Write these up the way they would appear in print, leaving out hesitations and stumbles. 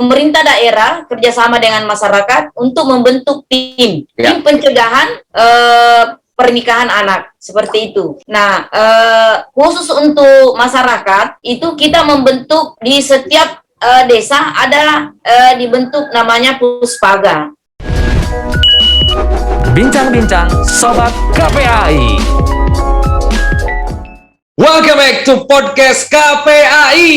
pemerintah daerah kerjasama dengan masyarakat untuk membentuk tim pencegahan pernikahan anak seperti itu. Nah, khusus untuk masyarakat itu kita membentuk di setiap desa ada dibentuk namanya Puspaga. Bincang-bincang Sobat KPAI. Welcome back to podcast KPAI.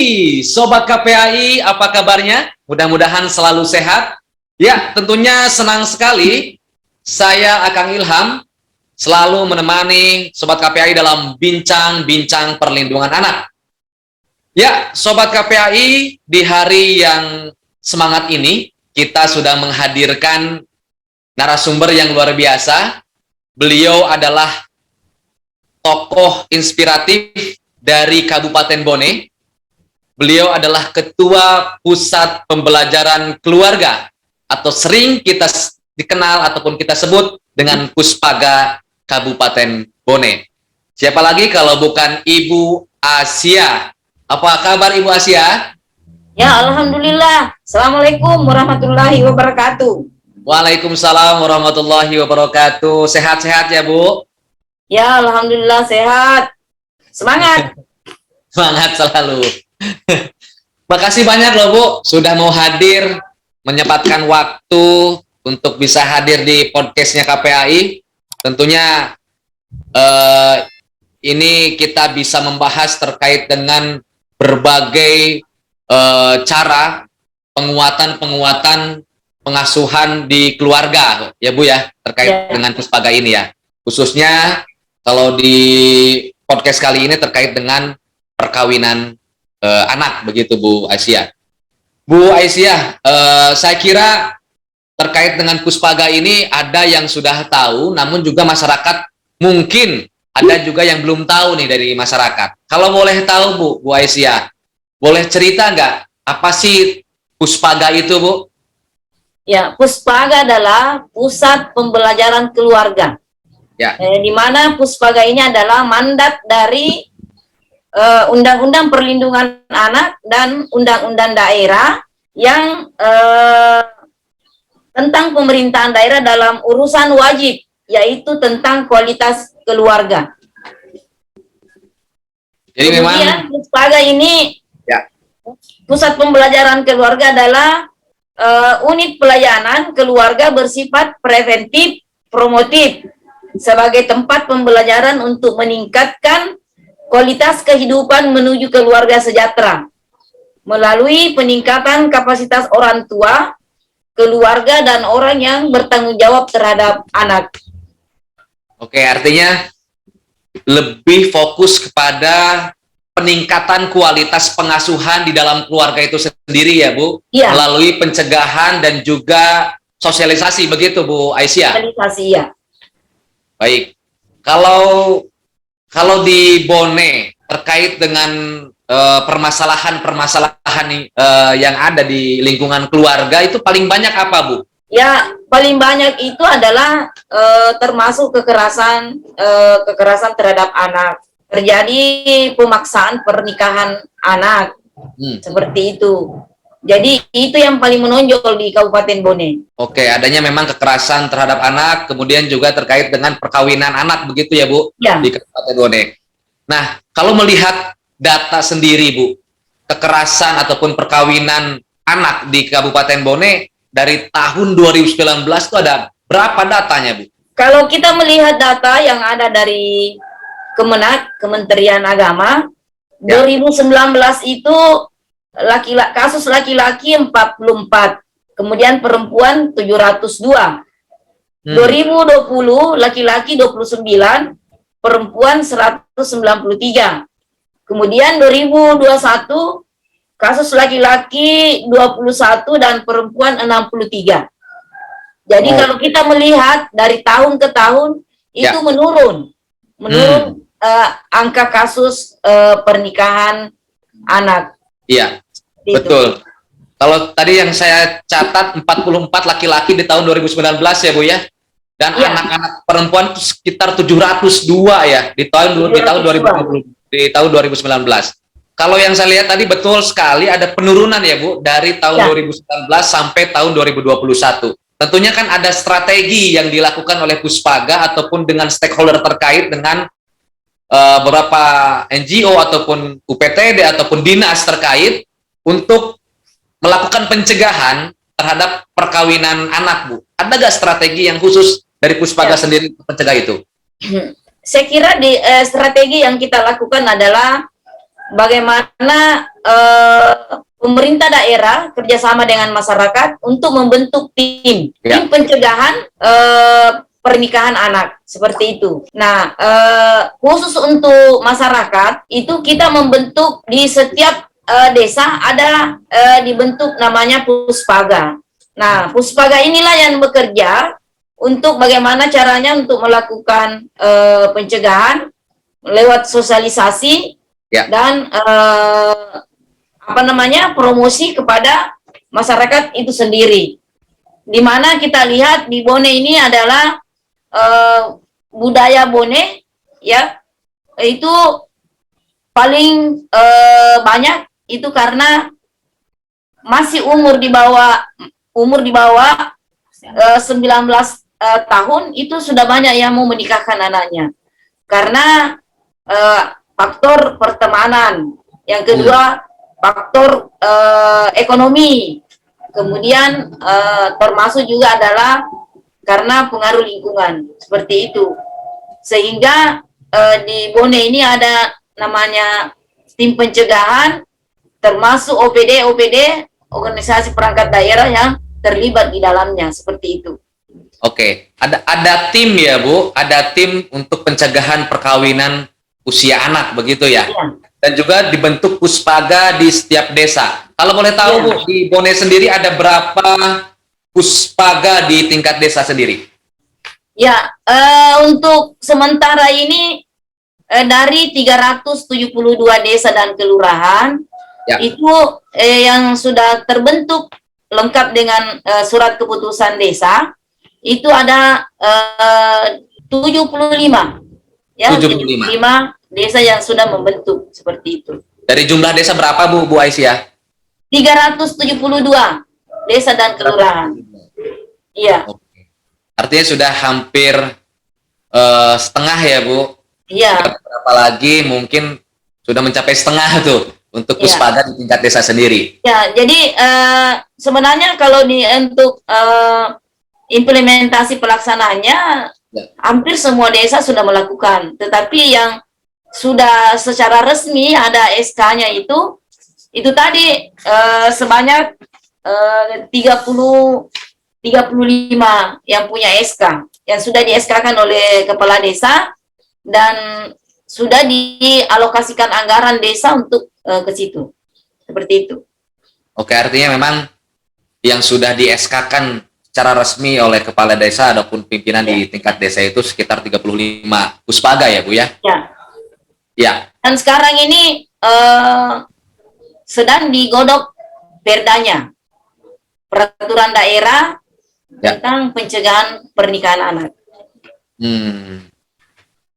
Sobat KPAI, apa kabarnya? Mudah-mudahan selalu sehat. Ya, tentunya senang sekali saya Akang Ilham selalu menemani Sobat KPAI dalam bincang-bincang perlindungan anak. Ya, Sobat KPAI, di hari yang semangat ini, kita sudah menghadirkan narasumber yang luar biasa. Beliau adalah tokoh inspiratif dari Kabupaten Bone. Beliau adalah Ketua Pusat Pembelajaran Keluarga, atau sering kita dikenal ataupun kita sebut dengan Puspaga Kabupaten Bone. Siapa lagi kalau bukan Ibu Asia? Apa kabar Ibu Asia? Ya, alhamdulillah. Assalamualaikum warahmatullahi wabarakatuh. Waalaikumsalam warahmatullahi wabarakatuh. Sehat-sehat ya Bu? Ya, alhamdulillah sehat. Semangat. Semangat selalu. Makasih banyak loh Bu, sudah mau hadir, menyempatkan waktu untuk bisa hadir di podcastnya KPAI. Tentunya ini kita bisa membahas terkait dengan berbagai cara penguatan pengasuhan di keluarga ya Bu ya, terkait dengan Puspaga ini ya. Khususnya kalau di podcast kali ini terkait dengan perkawinan anak, begitu Bu Aisyah. Bu Aisyah, saya kira terkait dengan Puspaga ini ada yang sudah tahu, namun juga masyarakat mungkin ada juga yang belum tahu nih dari masyarakat. Kalau boleh tahu Bu Aisyah, boleh cerita nggak apa sih Puspaga itu Bu? Ya, Puspaga adalah Pusat Pembelajaran Keluarga. Ya. Di mana Puspaga ini adalah mandat dari Undang-Undang Perlindungan Anak dan Undang-Undang Daerah yang tentang pemerintahan daerah dalam urusan wajib, yaitu tentang kualitas keluarga. Jadi kemudian Puspaga ini, Pusat Pembelajaran Keluarga adalah unit pelayanan keluarga bersifat preventif, promotif, sebagai tempat pembelajaran untuk meningkatkan kualitas kehidupan menuju keluarga sejahtera melalui peningkatan kapasitas orang tua, keluarga, dan orang yang bertanggung jawab terhadap anak. Oke, artinya lebih fokus kepada peningkatan kualitas pengasuhan di dalam keluarga itu sendiri ya Bu, melalui pencegahan dan juga sosialisasi, begitu Bu Aisyah? Sosialisasi, ya. Baik, kalau di Bone terkait dengan permasalahan yang ada di lingkungan keluarga itu paling banyak apa Bu? Ya, paling banyak itu adalah termasuk kekerasan terhadap anak. Terjadi pemaksaan pernikahan anak, seperti itu. Jadi itu yang paling menonjol di Kabupaten Bone. Oke, adanya memang kekerasan terhadap anak, kemudian juga terkait dengan perkawinan anak, begitu ya Bu? Ya. Di Kabupaten Bone. Nah, kalau melihat data sendiri Bu, kekerasan ataupun perkawinan anak di Kabupaten Bone dari tahun 2019 itu ada berapa datanya Bu? Kalau kita melihat data yang ada dari Kementerian Agama, 2019 itu kasus laki-laki 44, kemudian perempuan 702. 2020 laki-laki 29, perempuan 193. Kemudian 2021 kasus laki-laki 21 dan perempuan 63. Jadi kalau kita melihat dari tahun ke tahun itu menurun angka kasus pernikahan anak. Iya, betul. Kalau tadi yang saya catat 44 laki-laki di tahun 2019 ya Bu ya, dan anak-anak perempuan sekitar 702 ya di tahun 2019. kalau yang saya lihat tadi betul sekali ada penurunan ya Bu dari tahun Ya. 2019 sampai tahun 2021. Tentunya kan ada strategi yang dilakukan oleh Puspaga ataupun dengan stakeholder terkait dengan beberapa NGO ataupun UPTD ataupun dinas terkait untuk melakukan pencegahan terhadap perkawinan anak, Bu. Ada nggak strategi yang khusus dari Puspaga sendiri untuk mencegah itu? Saya kira strategi yang kita lakukan adalah bagaimana pemerintah daerah kerjasama dengan masyarakat untuk membentuk tim pencegahan pernikahan anak seperti itu. Nah, khusus untuk masyarakat itu kita membentuk di setiap desa ada dibentuk namanya Puspaga. Nah, Puspaga inilah yang bekerja untuk bagaimana caranya untuk melakukan pencegahan lewat sosialisasi dan promosi kepada masyarakat itu sendiri. Di mana kita lihat di Bone ini adalah budaya Bone ya itu paling banyak itu karena masih umur di bawah 19 tahun itu sudah banyak yang mau menikahkan anaknya karena faktor pertemanan, yang kedua faktor ekonomi, kemudian termasuk juga adalah karena pengaruh lingkungan seperti itu. Sehingga di Bone ini ada namanya tim pencegahan, termasuk OPD organisasi perangkat daerah yang terlibat di dalamnya seperti itu. Oke, ada tim ya Bu, ada tim untuk pencegahan perkawinan usia anak begitu ya. Dan juga dibentuk Puspaga di setiap desa. Kalau boleh tahu Bu, di Bone sendiri ada berapa Puspaga di tingkat desa sendiri? Ya, untuk sementara ini dari 372 desa dan kelurahan itu yang sudah terbentuk lengkap dengan surat keputusan desa itu ada 75 ya, 75 desa yang sudah membentuk seperti itu. Dari jumlah desa berapa Bu Aisyah? 372 desa dan kelurahan. Iya. Artinya sudah hampir setengah ya Bu? Iya. Berapa lagi mungkin sudah mencapai setengah tuh untuk Puspaga di tingkat desa sendiri. Ya, jadi sebenarnya kalau untuk implementasi pelaksanaannya hampir semua desa sudah melakukan, tetapi yang sudah secara resmi ada SK-nya itu tadi sebanyak 35 yang punya SK yang sudah di-SK-kan oleh kepala desa dan sudah dialokasikan anggaran desa untuk ke situ. Seperti itu. Oke, artinya memang yang sudah di-SK-kan secara resmi oleh kepala desa ataupun pimpinan di tingkat desa itu sekitar 35 Puspaga ya Bu ya? Ya. Dan sekarang ini sedang digodok perdanya, peraturan daerah tentang pencegahan pernikahan anak.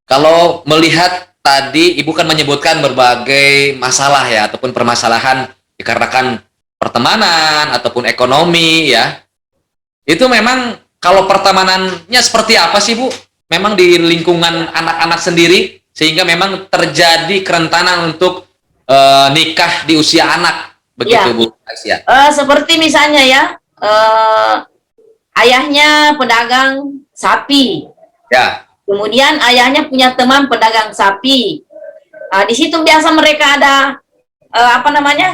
Kalau melihat tadi Ibu kan menyebutkan berbagai masalah ya ataupun permasalahan dikarenakan pertemanan ataupun ekonomi ya. Itu memang kalau pertemanannya seperti apa sih Bu? Memang di lingkungan anak-anak sendiri sehingga memang terjadi kerentanan untuk nikah di usia anak begitu Bu Aisyah. Seperti misalnya ya ayahnya pedagang sapi. Ya. Kemudian ayahnya punya teman pedagang sapi. Di situ biasa mereka ada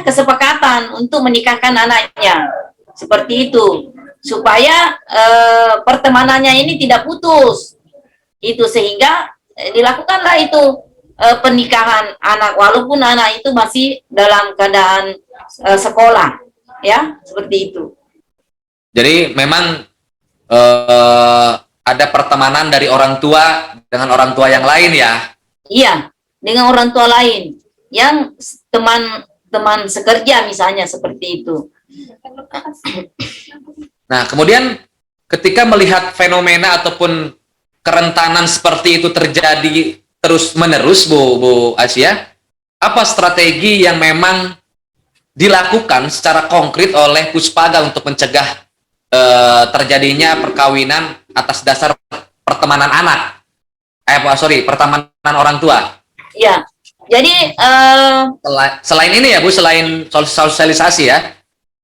kesepakatan untuk menikahkan anaknya. Seperti itu. Supaya pertemanannya ini tidak putus. Itu sehingga dilakukanlah itu pernikahan anak walaupun anak itu masih dalam keadaan sekolah. Ya, seperti itu. Jadi memang ada pertemanan dari orang tua dengan orang tua yang lain ya? Iya, dengan orang tua lain yang teman sekerja misalnya seperti itu. Nah, kemudian ketika melihat fenomena ataupun kerentanan seperti itu terjadi terus-menerus Bu Aisyah, apa strategi yang memang dilakukan secara konkret oleh Puspaga untuk mencegah terjadinya perkawinan atas dasar pertemanan anak? Pertemanan orang tua. Ya, jadi Selain ini ya Bu, selain sosialisasi ya.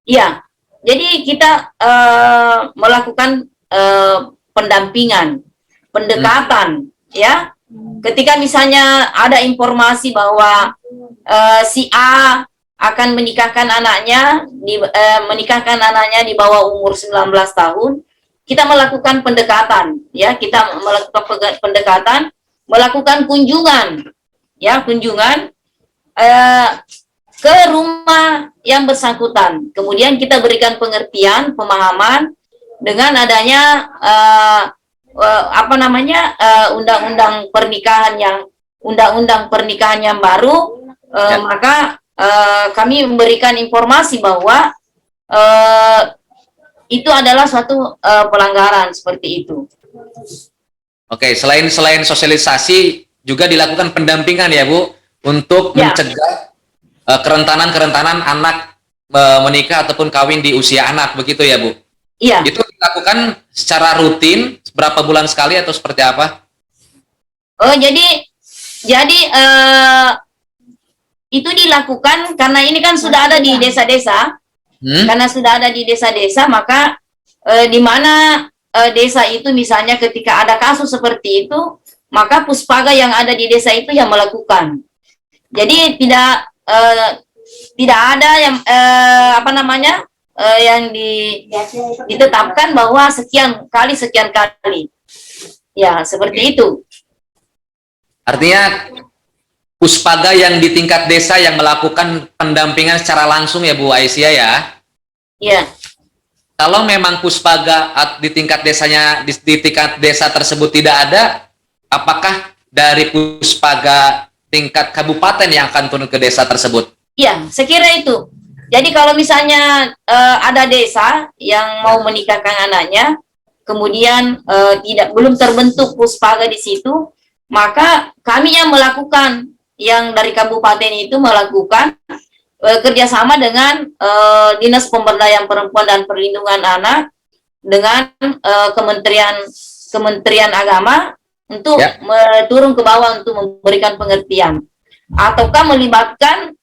ya, jadi kita melakukan pendampingan, pendekatan, ya. Ketika misalnya ada informasi bahwa si A akan menikahkan anaknya di bawah umur 19 tahun, kita melakukan pendekatan, ya, kita melakukan pendekatan, melakukan kunjungan, ya, kunjungan ke rumah yang bersangkutan. Kemudian kita berikan pengertian, pemahaman dengan adanya undang-undang pernikahan yang baru, maka kami memberikan informasi bahwa itu adalah suatu pelanggaran seperti itu. Oke, selain sosialisasi juga dilakukan pendampingan ya Bu, untuk mencegah kerentanan anak menikah ataupun kawin di usia anak, begitu ya Bu? Iya. Itu dilakukan secara rutin, berapa bulan sekali atau seperti apa? Oh, jadi itu dilakukan karena ini kan sudah ada di desa-desa. Karena sudah ada di desa-desa, maka di mana desa itu misalnya ketika ada kasus seperti itu, maka Puspaga yang ada di desa itu yang melakukan. Jadi tidak ada yang yang ditetapkan bahwa sekian kali. Ya, seperti itu. Artinya Puspaga yang di tingkat desa yang melakukan pendampingan secara langsung ya Bu Aisyah ya? Iya. Kalau memang Puspaga di tingkat desanya, di tingkat desa tersebut tidak ada, apakah dari Puspaga tingkat kabupaten yang akan turun ke desa tersebut? Iya, saya kira itu. Jadi kalau misalnya ada desa yang mau menikahkan anaknya, kemudian belum terbentuk Puspaga di situ, maka kami yang melakukan, yang dari kabupaten itu melakukan kerjasama dengan Dinas Pemberdayaan Perempuan dan Perlindungan Anak dengan Kementerian Agama untuk turun ke bawah untuk memberikan pengertian, ataukah melibatkan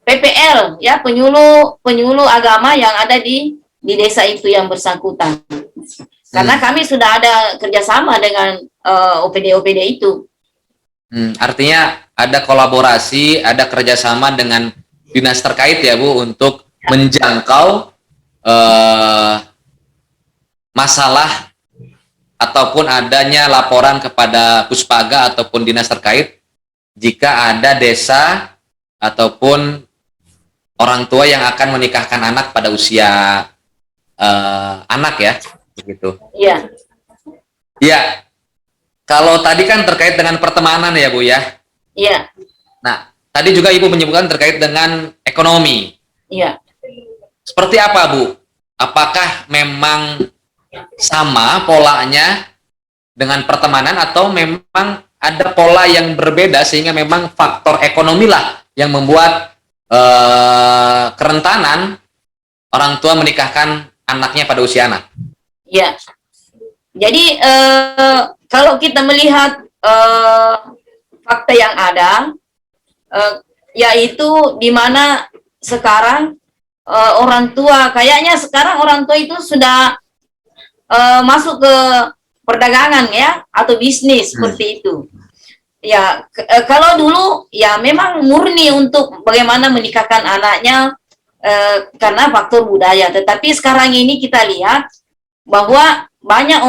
PPL, ya, penyuluh agama yang ada di desa itu yang bersangkutan. Karena kami sudah ada kerjasama dengan OPD itu. Artinya ada kolaborasi, ada kerjasama dengan dinas terkait ya Bu, untuk menjangkau masalah ataupun adanya laporan kepada Puspaga ataupun dinas terkait jika ada desa ataupun orang tua yang akan menikahkan anak pada usia anak ya, begitu. Iya. Iya. Kalau tadi kan terkait dengan pertemanan ya Bu ya. Iya. Nah, tadi juga Ibu menyebutkan terkait dengan ekonomi. Iya. Seperti apa Bu? Apakah memang sama polanya dengan pertemanan atau memang ada pola yang berbeda sehingga memang faktor ekonomi lah yang membuat kerentanan orang tua menikahkan anaknya pada usia anak? Iya. Jadi kalau kita melihat fakta yang ada, yaitu di mana sekarang orang tua, kayaknya sekarang orang tua itu sudah masuk ke perdagangan ya, atau bisnis seperti itu. Ya, kalau dulu ya memang murni untuk bagaimana menikahkan anaknya karena faktor budaya. Tetapi sekarang ini kita lihat bahwa banyak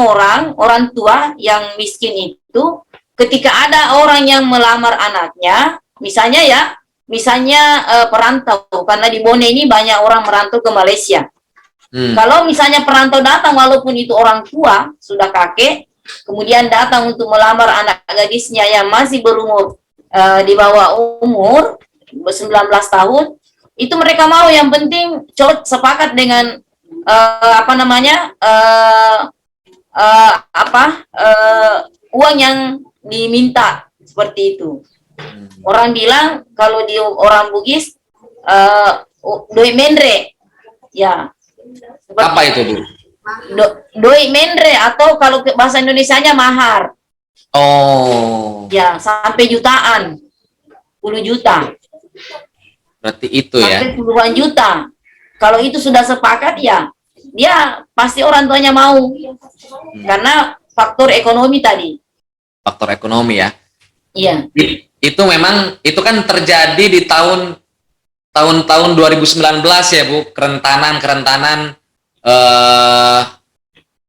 orang tua yang miskin itu, ketika ada orang yang melamar anaknya, misalnya perantau, karena di Bone ini banyak orang merantau ke Malaysia. Kalau misalnya perantau datang, walaupun itu orang tua, sudah kakek, kemudian datang untuk melamar anak gadisnya yang masih berumur di bawah umur 19 tahun, itu mereka mau, yang penting sepakat dengan uang yang diminta, seperti itu. Orang bilang kalau di orang Bugis doi mendre, ya. Apa itu, Bu? Doi mendre, atau kalau bahasa Indonesianya mahar. Oh, Ya, sampai jutaan. 10 juta. berarti itu ya. Sampai puluhan juta. Kalau itu sudah sepakat, ya dia pasti orang tuanya mau. Karena faktor ekonomi tadi. Faktor ekonomi ya. Iya. Itu memang, itu kan terjadi di tahun-tahun 2019 ya, Bu, kerentanan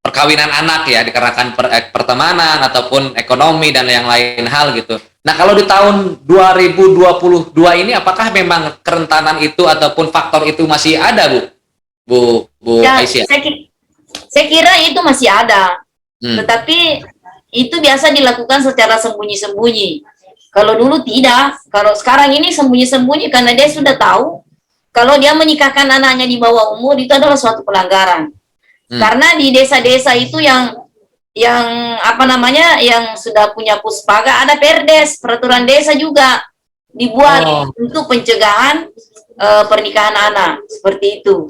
perkawinan anak ya, dikarenakan pertemanan ataupun ekonomi dan yang lain hal gitu. Nah, kalau di tahun 2022 ini apakah memang kerentanan itu ataupun faktor itu masih ada, Bu Ya, Aisyah? saya kira itu masih ada. Hmm. Tetapi itu biasa dilakukan secara sembunyi-sembunyi. Kalau dulu tidak, kalau sekarang ini sembunyi-sembunyi karena dia sudah tahu kalau dia menikahkan anaknya di bawah umur itu adalah suatu pelanggaran. Karena di desa-desa itu yang apa namanya, yang sudah punya puspaga, ada perdes, peraturan desa juga dibuat untuk pencegahan pernikahan anak seperti itu.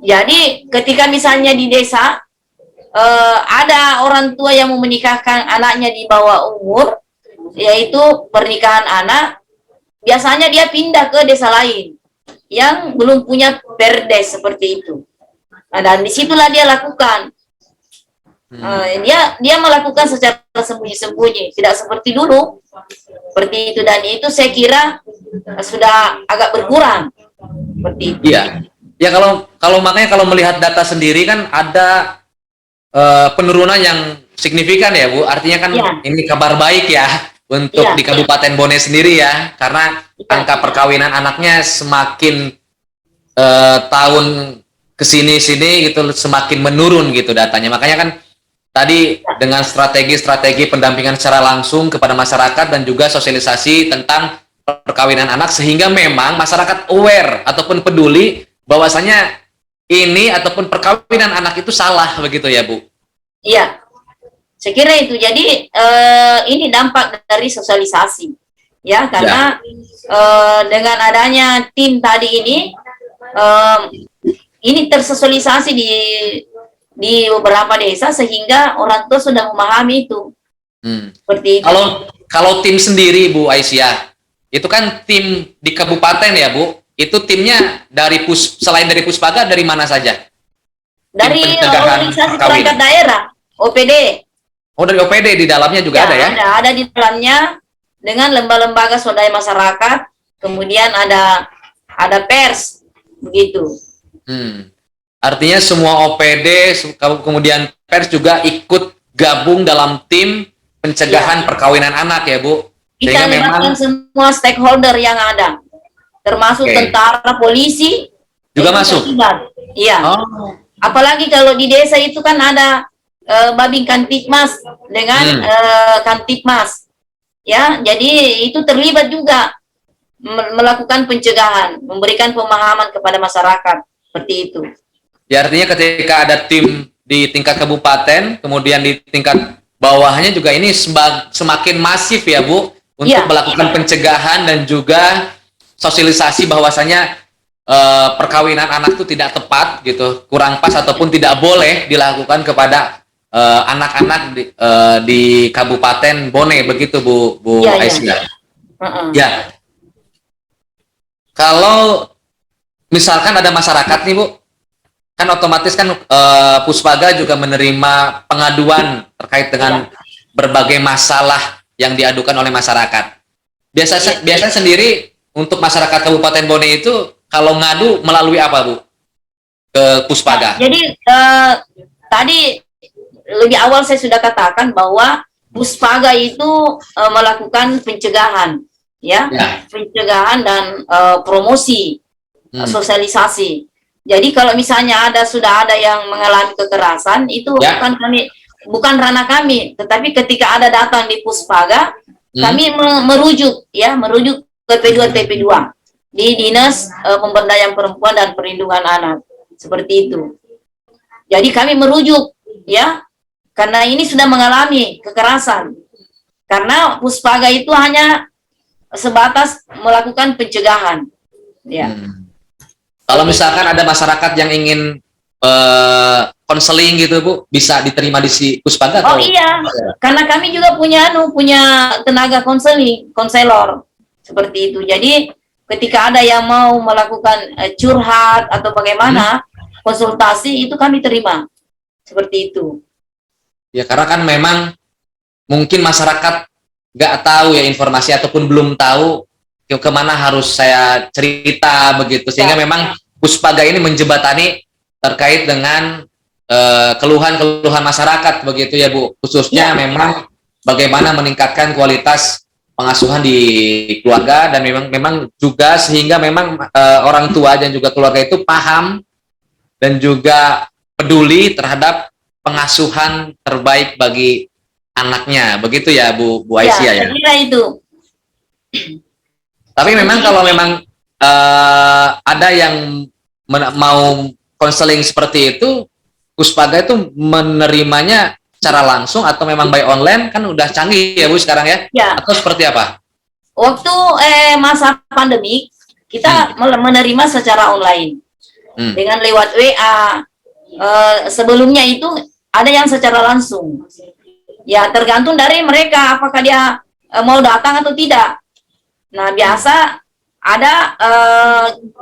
Jadi ketika misalnya di desa ada orang tua yang mau menikahkan anaknya di bawah umur, yaitu pernikahan anak, biasanya dia pindah ke desa lain yang belum punya perdes seperti itu. Nah, dan disitulah dia lakukan. Dia melakukan secara sembunyi-sembunyi, tidak seperti dulu. Seperti itu, dan itu saya kira sudah agak berkurang. Seperti itu. Iya. Ya, kalau makanya kalau melihat data sendiri kan ada penurunan yang signifikan ya, Bu. Artinya kan ini kabar baik ya untuk di Kabupaten Bone sendiri ya, karena angka perkawinan anaknya semakin tahun kesini-sini gitu semakin menurun gitu datanya. Makanya kan tadi dengan strategi-strategi pendampingan secara langsung kepada masyarakat dan juga sosialisasi tentang perkawinan anak, sehingga memang masyarakat aware ataupun peduli bahwasanya ini ataupun perkawinan anak itu salah, begitu ya, Bu? Iya, saya kira itu. Jadi ini dampak dari sosialisasi, ya, karena dengan adanya tim tadi ini tersosialisasi di beberapa desa sehingga orang tua sudah memahami itu. Seperti itu. Kalau tim sendiri, Bu Aisyah, itu kan tim di kabupaten ya, Bu? Itu timnya selain dari Puspaga dari mana saja? Dari organisasi perangkat daerah, OPD. Oh, dari OPD di dalamnya juga ada ya? Ada di dalamnya dengan lembaga-lembaga swadaya masyarakat, kemudian ada pers, begitu. Artinya semua OPD kemudian pers juga ikut gabung dalam tim pencegahan perkawinan anak ya, Bu? Kita libatkan semua stakeholder yang ada, termasuk tentara, polisi juga masuk. Iya. Apalagi kalau di desa itu kan ada Babin Kantipmas dengan Kantipmas, ya. Jadi itu terlibat juga melakukan pencegahan, memberikan pemahaman kepada masyarakat seperti itu. Ya, artinya ketika ada tim di tingkat kabupaten, kemudian di tingkat bawahnya juga ini semakin masif ya, Bu, untuk melakukan pencegahan dan juga sosialisasi bahwasanya perkawinan anak itu tidak tepat gitu, kurang pas ataupun tidak boleh dilakukan kepada anak-anak di Kabupaten Bone, begitu Bu Aisyah. Ya. Kalau misalkan ada masyarakat nih, Bu, kan otomatis kan Puspaga juga menerima pengaduan terkait dengan berbagai masalah yang diadukan oleh masyarakat. Biasa sendiri untuk masyarakat Kabupaten Bone itu kalau ngadu melalui apa, Bu? Ke Puspaga. Jadi tadi lebih awal saya sudah katakan bahwa Puspaga itu melakukan pencegahan, pencegahan dan promosi, sosialisasi. Jadi kalau misalnya sudah ada yang mengalami kekerasan, itu bukan ranah kami, tetapi ketika ada datang di Puspaga, kami merujuk ke TP2 di Dinas Pemberdayaan Perempuan dan Perlindungan Anak, seperti itu. Jadi kami merujuk, ya, karena ini sudah mengalami kekerasan. Karena Puspaga itu hanya sebatas melakukan pencegahan. Ya. Kalau misalkan ada masyarakat yang ingin konseling gitu Bu, bisa diterima di si Puspaga Oh atau? iya, karena kami juga punya tenaga konselor seperti itu. Jadi ketika ada yang mau melakukan curhat atau bagaimana konsultasi itu kami terima seperti itu. Ya karena kan memang mungkin masyarakat nggak tahu ya informasi ataupun belum tahu kemana harus saya cerita begitu, sehingga memang Puspaga ini menjembatani terkait dengan keluhan-keluhan masyarakat begitu ya Bu, khususnya memang bagaimana meningkatkan kualitas pengasuhan di keluarga, dan memang juga sehingga memang orang tua dan juga keluarga itu paham dan juga peduli terhadap pengasuhan terbaik bagi anaknya, begitu ya Bu Aisyah ya. Saya kira itu. Tapi memang kalau memang ada yang mau konseling seperti itu, Puspaga itu menerimanya secara langsung atau memang by online, kan udah canggih ya Bu sekarang ya? Ya. Atau seperti apa? Waktu masa pandemi kita menerima secara online dengan lewat WA. Sebelumnya itu ada yang secara langsung. Ya tergantung dari mereka apakah dia mau datang atau tidak. Nah biasa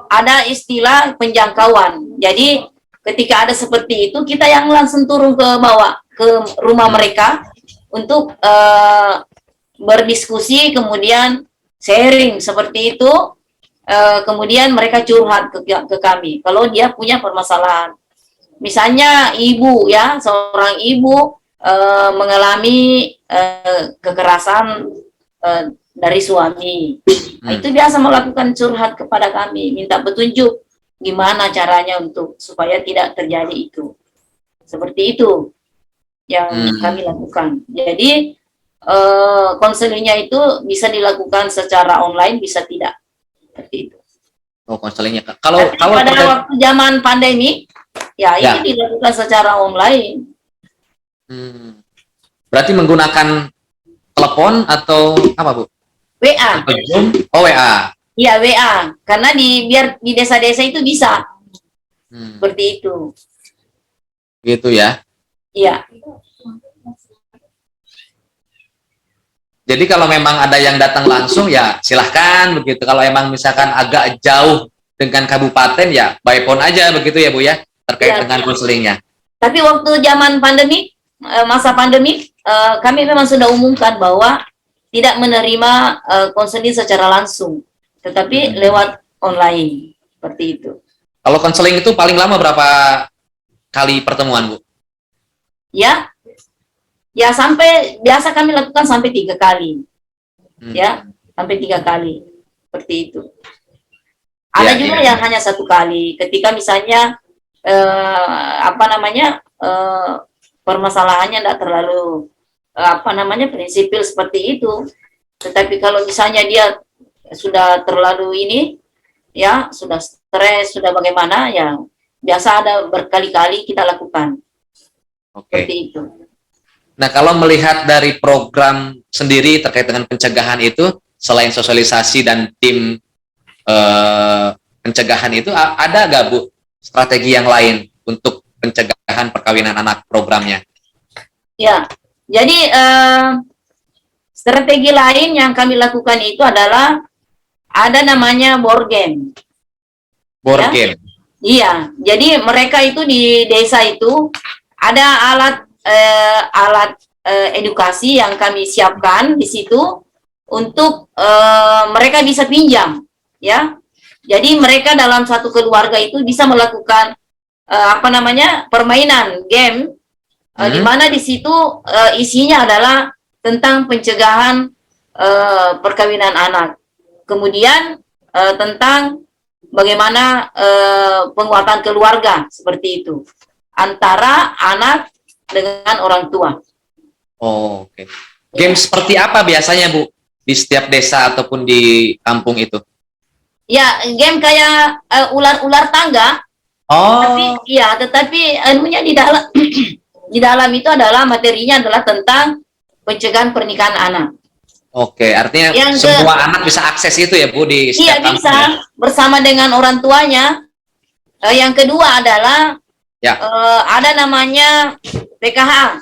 ada istilah penjangkauan. Jadi ketika ada seperti itu, kita yang langsung turun ke bawah ke rumah mereka untuk berdiskusi, kemudian sharing seperti itu. Kemudian mereka curhat ke kami kalau dia punya permasalahan. Misalnya ibu ya, seorang ibu mengalami kekerasan dari suami. Nah, itu biasa melakukan curhat kepada kami, minta petunjuk gimana caranya untuk supaya tidak terjadi itu. Seperti itu yang kami lakukan. Jadi konselingnya itu bisa dilakukan secara online, bisa tidak. Seperti itu. Oh, konselingnya. Kalau pada waktu zaman pandemi, ya ini dilakukan secara online. Berarti menggunakan telepon atau apa Bu? WA. Oh WA. Iya WA, karena biar di desa-desa itu bisa seperti itu. Gitu ya. Iya. Jadi kalau memang ada yang datang langsung ya silahkan begitu. Kalau emang misalkan agak jauh dengan kabupaten ya by phone aja begitu ya Bu ya, terkait dengan konselingnya. Tapi waktu zaman pandemi, masa pandemi, kami memang sudah umumkan bahwa tidak menerima konseling secara langsung, tetapi lewat online seperti itu. Kalau konseling itu paling lama berapa kali pertemuan Bu? Ya sampai biasa kami lakukan sampai 3 kali, ya sampai 3 kali seperti itu. Ada juga yang hanya 1 kali, ketika misalnya permasalahannya tidak terlalu prinsipil seperti itu. Tetapi kalau misalnya dia sudah terlalu ya sudah stres, sudah bagaimana ya biasa ada berkali-kali kita lakukan. Seperti itu. Nah, kalau melihat dari program sendiri terkait dengan pencegahan itu, selain sosialisasi dan tim pencegahan itu, ada nggak Bu strategi yang lain untuk pencegahan perkawinan anak programnya? Ya, jadi strategi lain yang kami lakukan itu adalah ada namanya board game. Board game? Iya, jadi mereka itu di desa itu ada alat edukasi yang kami siapkan di situ untuk mereka bisa pinjam, ya. Jadi mereka dalam satu keluarga itu bisa melakukan permainan game, di mana di situ isinya adalah tentang pencegahan perkawinan anak, kemudian tentang bagaimana penguatan keluarga seperti itu antara anak dengan orang tua. Oh, oke. Game seperti apa biasanya Bu di setiap desa ataupun di kampung itu? Ya, game kayak ular-ular tangga. Tetapi anunya di dalam di dalam itu adalah materinya adalah tentang pencegahan pernikahan anak. Oke, artinya Yang semua anak bisa akses itu ya Bu di Iya, setiap bisa kampung ya? bersama dengan orang tuanya. Yang kedua adalah Ya. ada namanya PKH,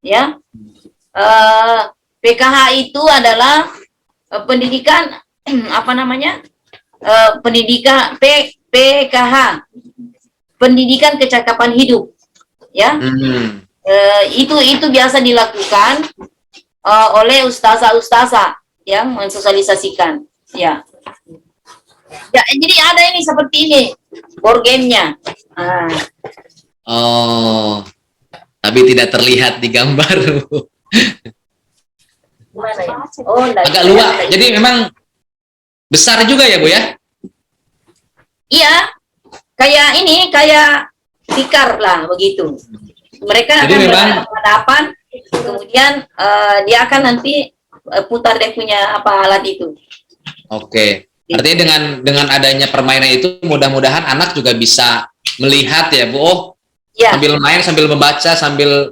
ya. Eh, PKH itu adalah pendidikan apa namanya? Pendidikan PKH, pendidikan kecakapan hidup, ya. Hmm. Itu biasa dilakukan oleh ustazah-ustazah yang mensosialisasikan, ya. Ya, jadi ada ini seperti ini board game-nya. Oh, tapi tidak terlihat di gambar. Gimana ya? Oh, Agak luas. Jadi memang besar juga ya Bu ya? iya, kayak tikar lah begitu. Mereka Jadi akan memang berhadapan, kemudian dia akan nanti putar dia punya apa alat itu. oke. Artinya dengan adanya permainan itu mudah-mudahan anak juga bisa melihat ya Bu. Oh, Ya, sambil main, sambil membaca, sambil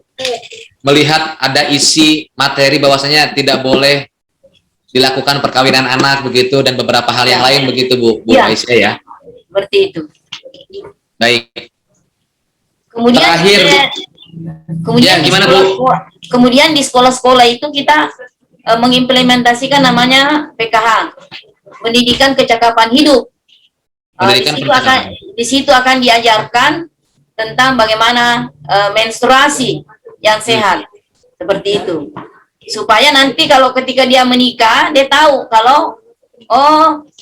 melihat ada isi materi bahwasanya tidak boleh dilakukan perkawinan anak begitu dan beberapa hal yang lain begitu Bu Ya. Aisyah ya. seperti itu. Baik. Kemudian Terakhir, kemudian ya, gimana, Bu? Kemudian di sekolah-sekolah itu kita mengimplementasikan namanya PKH, pendidikan kecakapan hidup. Pendidikan kecakapan. Di situ akan diajarkan tentang bagaimana menstruasi yang sehat, seperti itu. Supaya nanti kalau ketika dia menikah, dia tahu kalau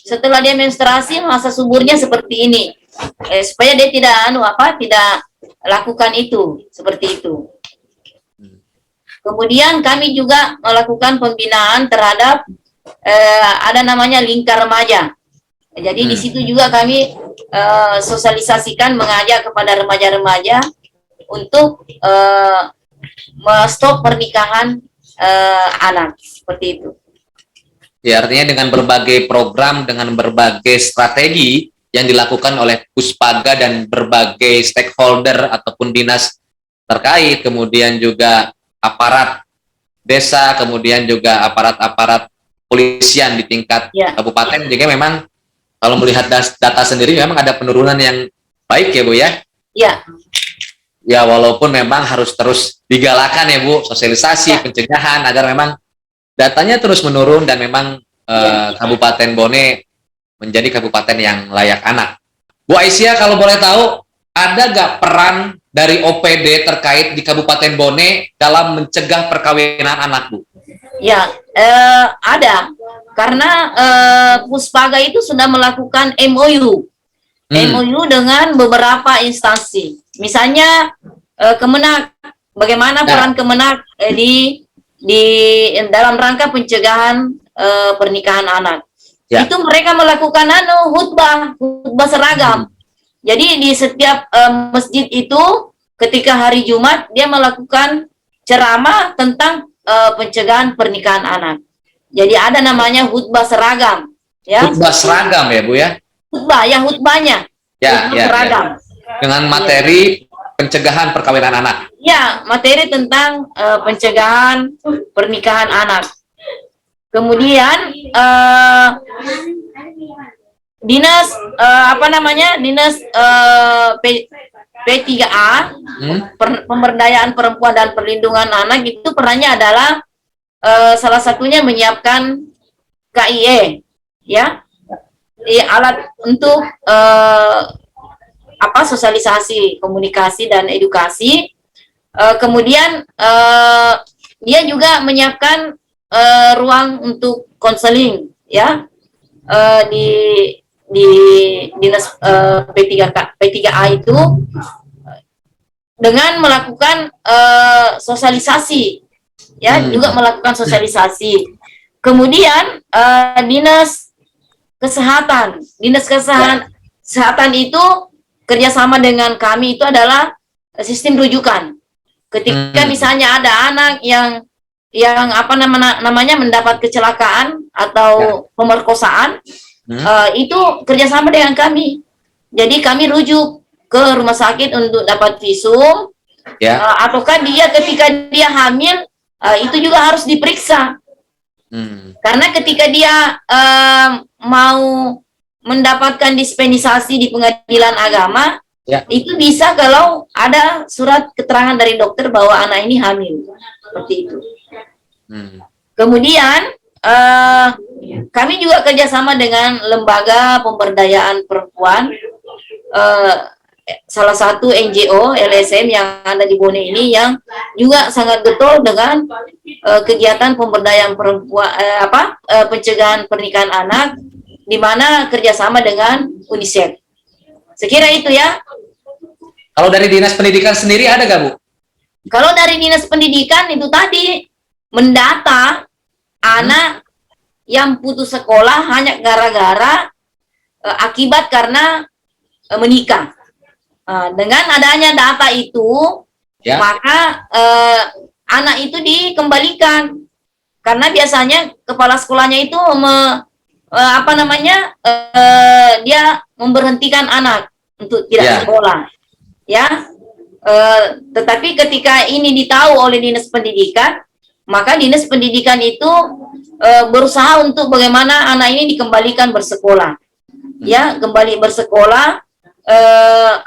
setelah dia menstruasi masa suburnya seperti ini. Supaya dia tidak tidak lakukan itu, seperti itu. Kemudian kami juga melakukan pembinaan terhadap ada namanya lingkar remaja. Jadi di situ juga kami sosialisasikan, mengajak kepada remaja-remaja untuk stop pernikahan anak, seperti itu. Ya, artinya dengan berbagai program, dengan berbagai strategi yang dilakukan oleh Puspaga dan berbagai stakeholder ataupun dinas terkait, kemudian juga aparat desa, kemudian juga aparat-aparat polisian di tingkat kabupaten, juga memang kalau melihat data sendiri memang ada penurunan yang baik ya Bu ya? Iya. Ya, walaupun memang harus terus digalakan ya Bu, sosialisasi, pencegahan agar memang datanya terus menurun dan memang Kabupaten Bone menjadi kabupaten yang layak anak. Bu Aisyah, kalau boleh tahu, ada nggak peran dari OPD terkait di Kabupaten Bone dalam mencegah perkawinan anak, Bu? Ya, ada. Karena Puspaga itu sudah melakukan MOU dengan beberapa instansi. Misalnya Kemenak, bagaimana peran Kemenak di dalam rangka pencegahan pernikahan anak. Ya. Itu mereka melakukan khutbah seragam. Jadi di setiap masjid itu ketika hari Jumat dia melakukan ceramah tentang pencegahan pernikahan anak. Jadi ada namanya khutbah seragam, ya. Khutbah seragam ya Bu ya? Khutbahnya. Ya, seragam. Ya. Dengan materi pencegahan perkawinan anak. Ya, materi tentang pencegahan pernikahan anak. Kemudian dinas dinas P3A pemberdayaan perempuan dan perlindungan anak itu perannya adalah salah satunya menyiapkan KIE, ya, alat untuk sosialisasi, komunikasi dan edukasi. Kemudian dia juga menyiapkan ruang untuk konseling, ya, di dinas P3A itu dengan melakukan sosialisasi, ya, juga melakukan sosialisasi. Kemudian dinas kesehatan itu kerjasama dengan kami itu adalah sistem rujukan. Ketika misalnya ada anak yang mendapat kecelakaan atau pemerkosaan, itu kerjasama dengan kami. Jadi kami rujuk ke rumah sakit untuk dapat visum, ataukah dia ketika dia hamil itu juga harus diperiksa. Karena ketika dia mau mendapatkan dispensasi di pengadilan agama, itu bisa kalau ada surat keterangan dari dokter bahwa anak ini hamil, seperti itu. Kemudian kami juga kerjasama dengan lembaga pemberdayaan perempuan, salah satu NGO LSM yang ada di Bone ini yang juga sangat getol dengan kegiatan pemberdayaan perempuan, pencegahan pernikahan anak, di mana kerjasama dengan UNICEF. Sekira itu ya. Kalau dari Dinas Pendidikan sendiri ada gak, Bu? Kalau dari Dinas Pendidikan itu tadi mendata anak yang putus sekolah hanya gara-gara akibat karena menikah. Dengan adanya data itu, maka anak itu dikembalikan, karena biasanya kepala sekolahnya itu dia memberhentikan anak untuk tidak sekolah, ya. Tetapi ketika ini ditahu oleh Dinas Pendidikan, maka Dinas Pendidikan itu berusaha untuk bagaimana anak ini dikembalikan bersekolah, ya, kembali bersekolah.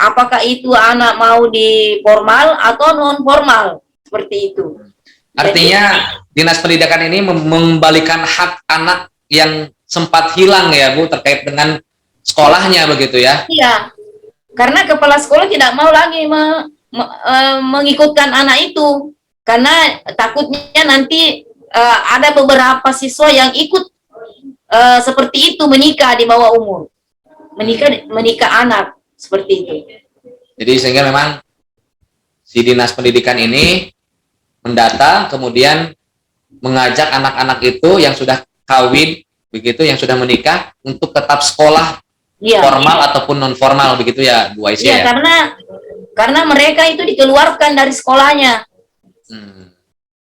Apakah itu anak mau di formal atau non formal, seperti itu. Artinya Dinas Pendidikan ini mengembalikan hak anak yang sempat hilang ya, Bu, terkait dengan sekolahnya begitu ya? Iya, karena kepala sekolah tidak mau lagi mengikutkan anak itu, karena takutnya nanti ada beberapa siswa yang ikut seperti itu, menikah di bawah umur, menikah anak. Seperti itu. Jadi sehingga memang si Dinas Pendidikan ini mendata, kemudian mengajak anak-anak itu yang sudah kawin, begitu, yang sudah menikah, untuk tetap sekolah formal ataupun non formal, begitu ya, Bu Aisyah? Iya, karena mereka itu dikeluarkan dari sekolahnya,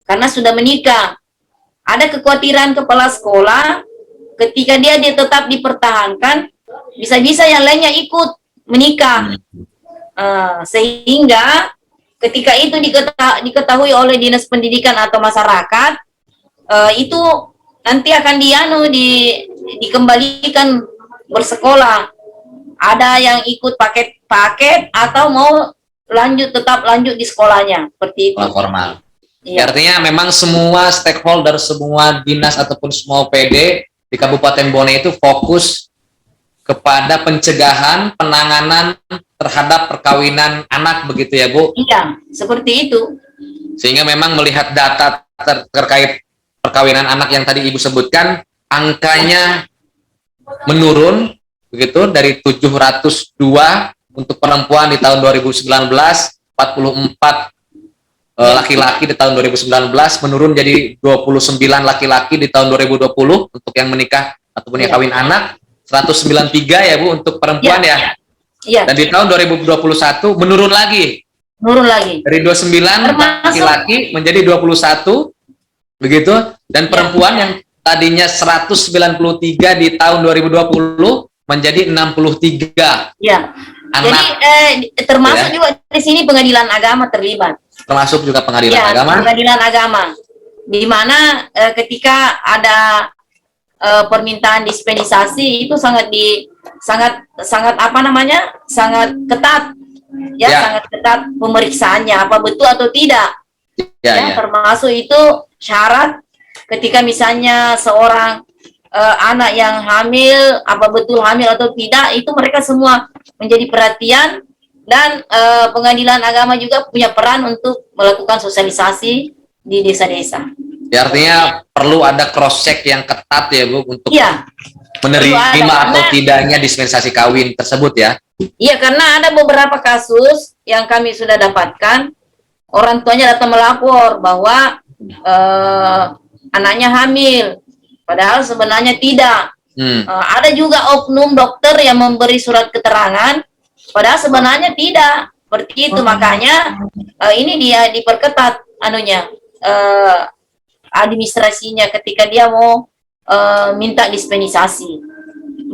karena sudah menikah. Ada kekhawatiran kepala sekolah ketika dia tetap dipertahankan, bisa-bisa yang lainnya ikut menikah, sehingga ketika itu diketahui oleh Dinas Pendidikan atau masyarakat, itu nanti akan dikembalikan bersekolah. Ada yang ikut paket atau mau tetap lanjut di sekolahnya, seperti itu. Formal. Ya. Artinya memang semua stakeholder, semua dinas ataupun semua PD di Kabupaten Bone itu fokus kepada pencegahan, penanganan terhadap perkawinan anak, begitu ya, Bu? Iya, seperti itu. Sehingga memang melihat data terkait perkawinan anak yang tadi Ibu sebutkan, angkanya menurun, begitu, dari 702 untuk perempuan di tahun 2019, 44 laki-laki di tahun 2019, menurun jadi 29 laki-laki di tahun 2020 untuk yang menikah ataupun yang kawin anak, 193 ya, Bu, untuk perempuan ya. Iya. Dan di tahun 2021 menurun lagi. Dari 29 laki-laki menjadi 21, begitu. Dan perempuan yang tadinya 193 di tahun 2020 menjadi 63. Iya. Jadi termasuk juga di sini pengadilan agama terlibat. Termasuk juga pengadilan agama. Pengadilan agama. Di mana ketika ada permintaan dispensasi itu sangat ketat, sangat ketat pemeriksaannya, apa betul atau tidak, termasuk itu syarat ketika misalnya seorang anak yang hamil, apa betul hamil atau tidak, itu mereka semua menjadi perhatian, dan pengadilan agama juga punya peran untuk melakukan sosialisasi di desa-desa. Ya, artinya perlu ada cross check yang ketat ya, Bu, untuk menerima atau tidaknya dispensasi kawin tersebut ya. Iya, karena ada beberapa kasus yang kami sudah dapatkan, orang tuanya datang melapor bahwa anaknya hamil, padahal sebenarnya tidak. Ada juga oknum dokter yang memberi surat keterangan, padahal sebenarnya tidak. Seperti itu, makanya ini dia diperketat administrasinya ketika dia mau minta dispensasi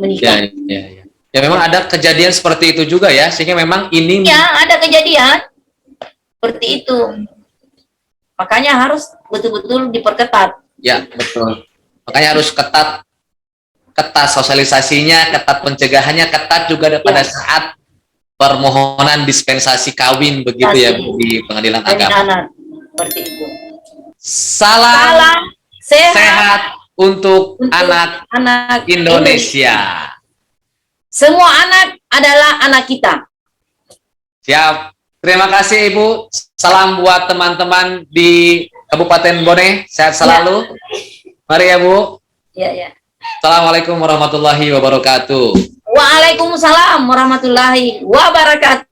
menikah. Ya, memang ada kejadian seperti itu juga ya, sehingga memang ini. Ya, ada kejadian seperti itu. Makanya harus betul-betul diperketat. Ya, betul. Makanya harus ketat sosialisasinya, ketat pencegahannya, ketat juga pada saat permohonan dispensasi kawin begitu ya di pengadilan agama. Seperti itu. Salam sehat untuk anak Indonesia. Semua anak adalah anak kita. Siap. Terima kasih Ibu. Salam buat teman-teman di Kabupaten Bone. Sehat selalu. Mari ya Bu. Ya. Assalamualaikum warahmatullahi wabarakatuh. Waalaikumsalam warahmatullahi wabarakatuh.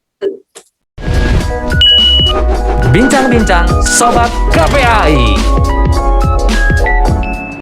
Bincang-bincang Sobat KPAI.